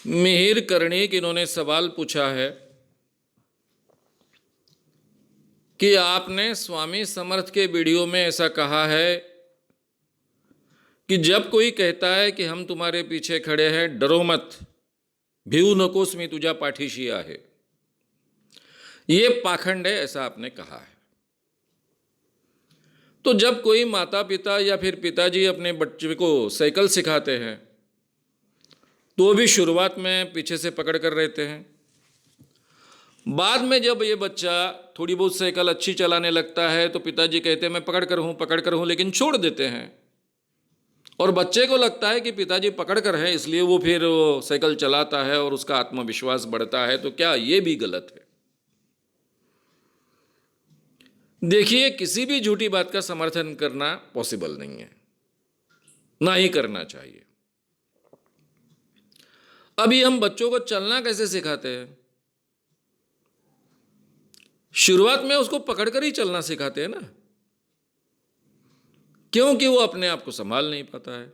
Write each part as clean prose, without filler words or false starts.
मिहिर कर्णिक इन्होंने सवाल पूछा है कि आपने स्वामी समर्थ के वीडियो में ऐसा कहा है कि जब कोई कहता है कि हम तुम्हारे पीछे खड़े हैं, डरो मत, भिऊ नकोस मी तुझा पाठीशी आहे, ये पाखंड है, ऐसा आपने कहा है। तो जब कोई माता पिता या फिर पिताजी अपने बच्चे को साइकिल सिखाते हैं तो भी शुरुआत में पीछे से पकड़ कर रहते हैं। बाद में जब ये बच्चा थोड़ी बहुत साइकिल अच्छी चलाने लगता है तो पिताजी कहते हैं मैं पकड़ कर हूँ, लेकिन छोड़ देते हैं। और बच्चे को लगता है कि पिताजी पकड़ कर है, इसलिए वो फिर साइकिल चलाता है और उसका आत्मविश्वास बढ़ता है। तो क्या ये भी गलत है? देखिए, किसी भी झूठी बात का समर्थन करना पॉसिबल नहीं है, ना ही करना चाहिए। अभी हम बच्चों को चलना कैसे सिखाते हैं? शुरुआत में उसको पकड़कर ही चलना सिखाते हैं ना, क्योंकि वो अपने आप को संभाल नहीं पाता है,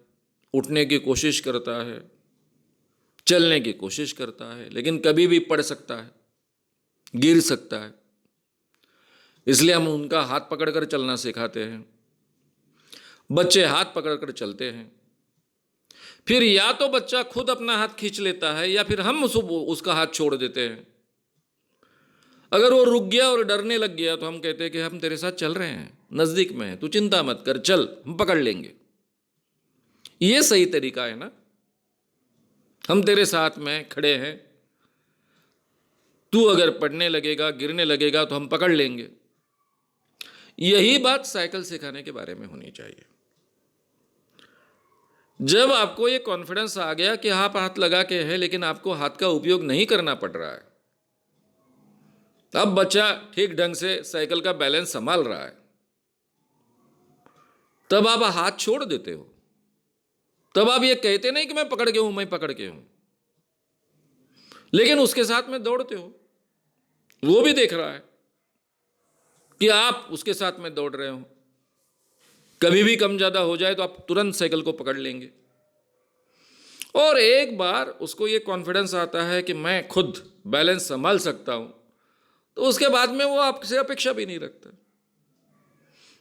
उठने की कोशिश करता है, चलने की कोशिश करता है, लेकिन कभी भी पड़ सकता है, गिर सकता है। इसलिए हम उनका हाथ पकड़कर चलना सिखाते हैं। बच्चे हाथ पकड़कर चलते हैं, फिर या तो बच्चा खुद अपना हाथ खींच लेता है या फिर हम उसका हाथ छोड़ देते हैं। अगर वो रुक गया और डरने लग गया तो हम कहते हैं कि हम तेरे साथ चल रहे हैं, नजदीक में है, तू चिंता मत कर, चल, हम पकड़ लेंगे। ये सही तरीका है ना? हम तेरे साथ में खड़े हैं, तू अगर पड़ने लगेगा, गिरने लगेगा तो हम पकड़ लेंगे। यही बात साइकिल सिखाने के बारे में होनी चाहिए। जब आपको ये कॉन्फिडेंस आ गया कि आप हाथ लगा के है लेकिन आपको हाथ का उपयोग नहीं करना पड़ रहा है, अब बच्चा ठीक ढंग से साइकिल का बैलेंस संभाल रहा है, तब आप हाथ छोड़ देते हो। तब आप ये कहते नहीं कि मैं पकड़ के हूं, मैं पकड़ के हूं, लेकिन उसके साथ में दौड़ते हो। वो भी देख रहा है कि आप उसके साथ में दौड़ रहे हो। कभी भी कम ज्यादा हो जाए तो आप तुरंत साइकिल को पकड़ लेंगे। और एक बार उसको ये कॉन्फिडेंस आता है कि मैं खुद बैलेंस संभाल सकता हूं, तो उसके बाद में वो आपसे अपेक्षा भी नहीं रखता।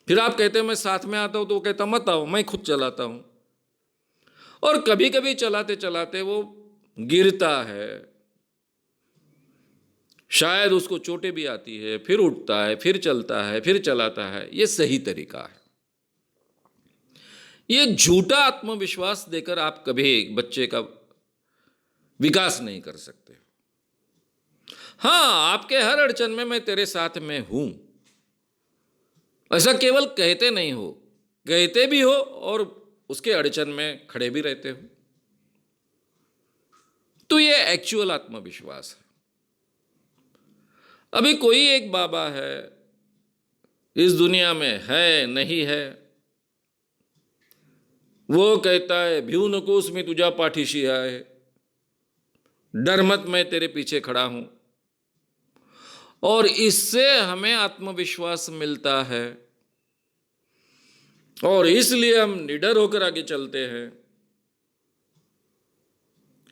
फिर आप कहते हैं मैं साथ में आता हूं, तो वो कहता मत आओ, मैं खुद चलाता हूं। और कभी कभी चलाते चलाते वो गिरता है, शायद उसको चोटें भी आती है, फिर उठता है, फिर चलता है, फिर चलाता है। ये सही तरीका है। ये झूठा आत्मविश्वास देकर आप कभी बच्चे का विकास नहीं कर सकते। हाँ, आपके हर अड़चन में मैं तेरे साथ में हूं, ऐसा केवल कहते नहीं हो, कहते भी हो और उसके अड़चन में खड़े भी रहते हो। तो ये एक्चुअल आत्मविश्वास है। अभी कोई एक बाबा है, इस दुनिया में है नहीं है, वो कहता है भिऊ नकोस मी तुझा पाठीशी आहे, डर मत, मैं तेरे पीछे खड़ा हूं। और इससे हमें आत्मविश्वास मिलता है और इसलिए हम निडर होकर आगे चलते हैं।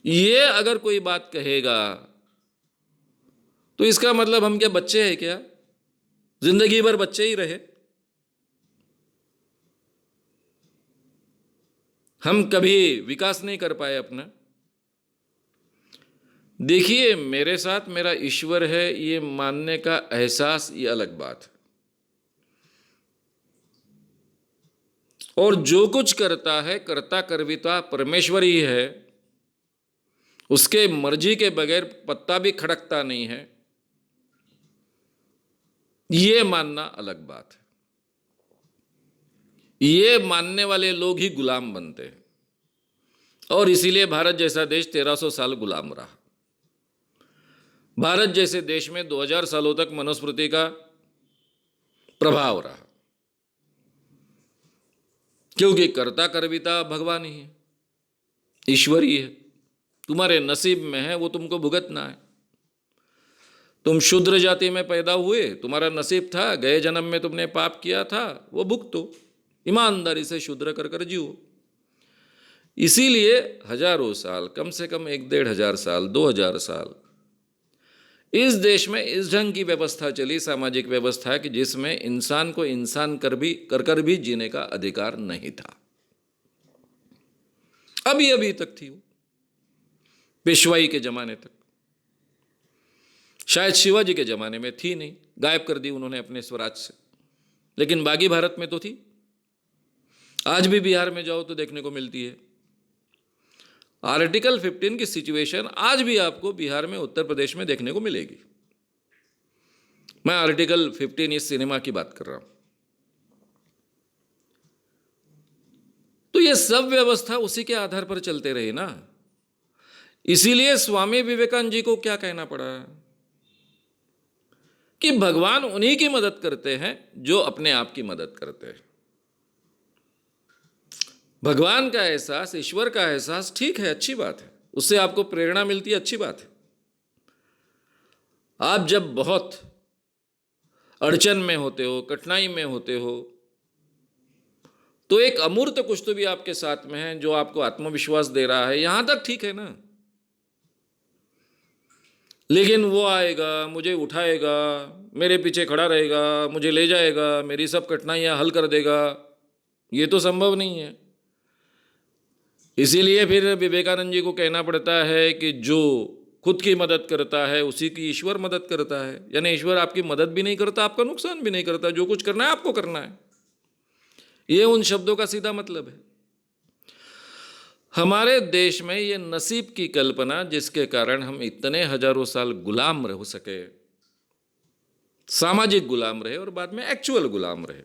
ये अगर कोई बात कहेगा तो इसका मतलब हम क्या बच्चे हैं क्या? जिंदगी भर बच्चे ही रहे? हम कभी विकास नहीं कर पाए अपना। देखिए, मेरे साथ मेरा ईश्वर है, ये मानने का एहसास ये अलग बात है। और जो कुछ करता है, कर्ता कर्विता परमेश्वर ही है, उसके मर्जी के बगैर पत्ता भी खड़कता नहीं है, ये मानना अलग बात है। ये मानने वाले लोग ही गुलाम बनते हैं और इसीलिए भारत जैसा देश 1300 साल गुलाम रहा। भारत जैसे देश में 2000 सालों तक मनुस्मृति का प्रभाव रहा, क्योंकि कर्ता कर्विता भगवान ही है, ईश्वर ही है। तुम्हारे नसीब में है, वो तुमको भुगतना है। तुम शूद्र जाति में पैदा हुए, तुम्हारा नसीब था, गए जन्म में तुमने पाप किया था, वो भुगतो, ईमानदारी से शूद्र कर जियो। इसीलिए हजारों साल, कम से कम 1-1.5 हजार साल, 2000 साल इस देश में इस ढंग की व्यवस्था चली, सामाजिक व्यवस्था, कि जिसमें इंसान को इंसान कर भी जीने का अधिकार नहीं था। अभी अभी तक थी वो, पेशवाई के जमाने तक। शायद शिवाजी के जमाने में थी नहीं, गायब कर दी उन्होंने अपने स्वराज से, लेकिन बाकी भारत में तो थी। आज भी बिहार में जाओ तो देखने को मिलती है। आर्टिकल 15 की सिचुएशन आज भी आपको बिहार में, उत्तर प्रदेश में देखने को मिलेगी। मैं आर्टिकल 15 इस सिनेमा की बात कर रहा हूं। तो ये सब व्यवस्था उसी के आधार पर चलते रही ना। इसीलिए स्वामी विवेकानंद जी को क्या कहना पड़ा कि भगवान उन्हीं की मदद करते हैं जो अपने आप की मदद करते हैं। भगवान का एहसास, ईश्वर का एहसास ठीक है, अच्छी बात है, उससे आपको प्रेरणा मिलती है, अच्छी बात है। आप जब बहुत अड़चन में होते हो, कठिनाई में होते हो, तो एक अमूर्त कुछ तो भी आपके साथ में है जो आपको आत्मविश्वास दे रहा है। यहां तक ठीक है ना, लेकिन वो आएगा, मुझे उठाएगा, मेरे पीछे खड़ा रहेगा, मुझे ले जाएगा, मेरी सब कठिनाइयां हल कर देगा, ये तो संभव नहीं है। इसीलिए फिर विवेकानंद जी को कहना पड़ता है कि जो खुद की मदद करता है उसी की ईश्वर मदद करता है। यानी ईश्वर आपकी मदद भी नहीं करता, आपका नुकसान भी नहीं करता, जो कुछ करना है आपको करना है। ये उन शब्दों का सीधा मतलब है। हमारे देश में ये नसीब की कल्पना, जिसके कारण हम इतने हजारों साल गुलाम रह सके, सामाजिक गुलाम रहे और बाद में एक्चुअल गुलाम रहे,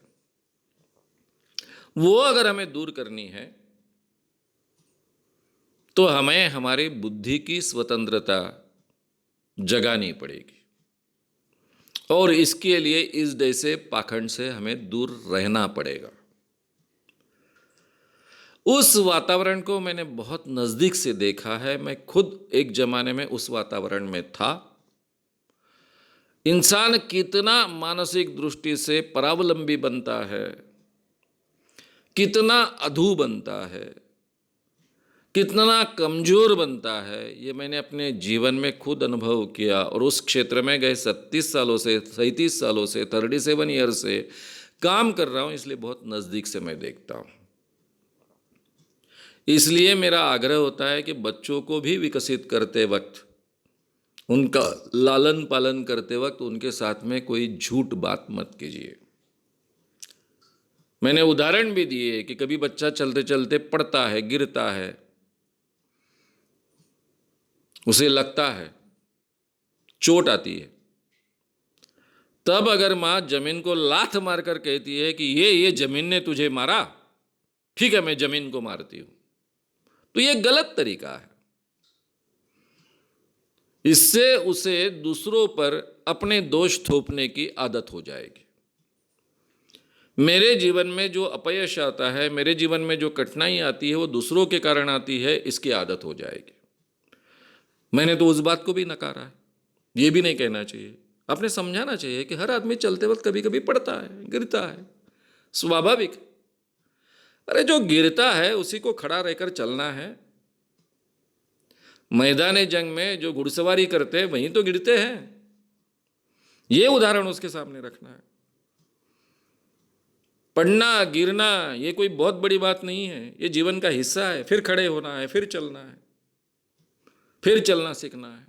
वो अगर हमें दूर करनी है तो हमें हमारी बुद्धि की स्वतंत्रता जगानी पड़ेगी, और इसके लिए इस जैसे पाखंड से हमें दूर रहना पड़ेगा। उस वातावरण को मैंने बहुत नजदीक से देखा है। मैं खुद एक जमाने में उस वातावरण में था। इंसान कितना मानसिक दृष्टि से परावलंबी बनता है, कितना अधू बनता है, कितना कमजोर बनता है, ये मैंने अपने जीवन में खुद अनुभव किया। और उस क्षेत्र में गए 37 सालों से 37 ईयर से काम कर रहा हूं, इसलिए बहुत नज़दीक से मैं देखता हूं। इसलिए मेरा आग्रह होता है कि बच्चों को भी विकसित करते वक्त, उनका लालन पालन करते वक्त उनके साथ में कोई झूठ बात मत कीजिए। मैंने उदाहरण भी दिए कि कभी बच्चा चलते चलते पड़ता है, गिरता है, उसे लगता है, चोट आती है, तब अगर मां जमीन को लात मारकर कहती है कि ये जमीन ने तुझे मारा, ठीक है मैं जमीन को मारती हूं, तो ये गलत तरीका है। इससे उसे दूसरों पर अपने दोष थोपने की आदत हो जाएगी। मेरे जीवन में जो अपयश आता है, मेरे जीवन में जो कठिनाई आती है, वो दूसरों के कारण आती है, इसकी आदत हो जाएगी। मैंने तो उस बात को भी नकारा है। ये भी नहीं कहना चाहिए, आपने समझाना चाहिए कि हर आदमी चलते वक्त कभी कभी पड़ता है, गिरता है, स्वाभाविक। अरे जो गिरता है उसी को खड़ा रहकर चलना है। मैदान जंग में जो घुड़सवारी करते हैं वहीं तो गिरते हैं। ये उदाहरण उसके सामने रखना है। पढ़ना, गिरना ये कोई बहुत बड़ी बात नहीं है, ये जीवन का हिस्सा है। फिर खड़े होना है, फिर चलना है, फिर चलना सीखना है।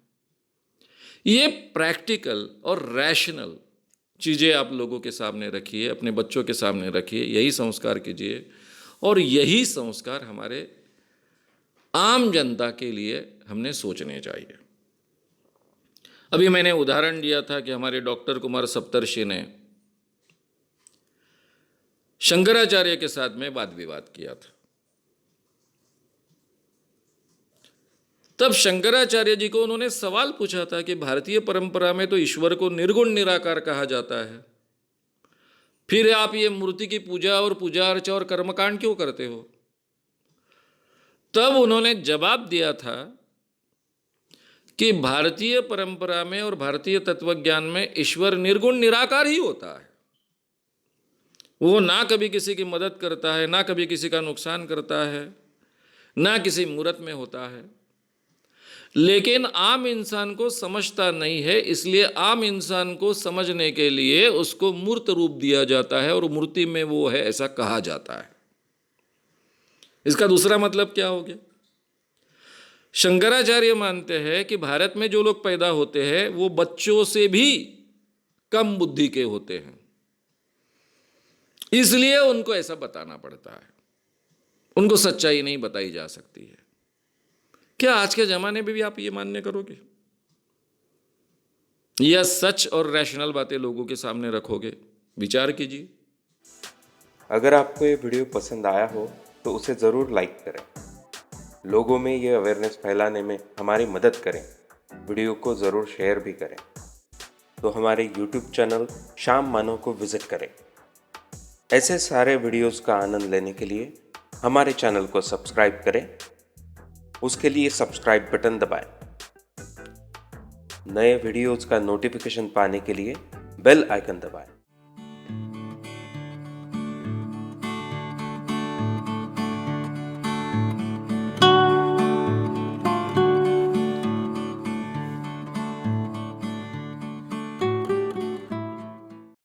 ये प्रैक्टिकल और रैशनल चीज़ें आप लोगों के सामने रखिए, अपने बच्चों के सामने रखिए, यही संस्कार कीजिए। और यही संस्कार हमारे आम जनता के लिए हमने सोचने चाहिए। अभी मैंने उदाहरण दिया था कि हमारे डॉक्टर कुमार सप्तर्षि ने शंकराचार्य के साथ में वाद विवाद किया था। तब शंकराचार्य जी को उन्होंने सवाल पूछा था कि भारतीय परंपरा में तो ईश्वर को निर्गुण निराकार कहा जाता है, फिर आप ये मूर्ति की पूजा और पूजा अर्चा और कर्मकांड क्यों करते हो? तब उन्होंने जवाब दिया था कि भारतीय परंपरा में और भारतीय तत्वज्ञान में ईश्वर निर्गुण निराकार ही होता है। वो ना कभी किसी की मदद करता है, ना कभी किसी का नुकसान करता है, ना किसी मूर्त में होता है। लेकिन आम इंसान को समझता नहीं है, इसलिए आम इंसान को समझने के लिए उसको मूर्त रूप दिया जाता है और मूर्ति में वो है ऐसा कहा जाता है। इसका दूसरा मतलब क्या हो गया? शंकराचार्य मानते हैं कि भारत में जो लोग पैदा होते हैं वो बच्चों से भी कम बुद्धि के होते हैं, इसलिए उनको ऐसा बताना पड़ता है, उनको सच्चाई नहीं बताई जा सकती है। क्या आज के जमाने में भी आप ये मान्य करोगे या सच और रैशनल बातें लोगों के सामने रखोगे? विचार कीजिए। अगर आपको ये वीडियो पसंद आया हो तो उसे ज़रूर लाइक करें, लोगों में ये अवेयरनेस फैलाने में हमारी मदद करें। वीडियो को ज़रूर शेयर भी करें। तो हमारे YouTube चैनल श्याम मानव को विज़िट करें। ऐसे सारे वीडियोस का आनंद लेने के लिए हमारे चैनल को सब्सक्राइब करें। उसके लिए सब्सक्राइब बटन दबाएं। नए वीडियोस का नोटिफिकेशन पाने के लिए बेल आइकन दबाएं।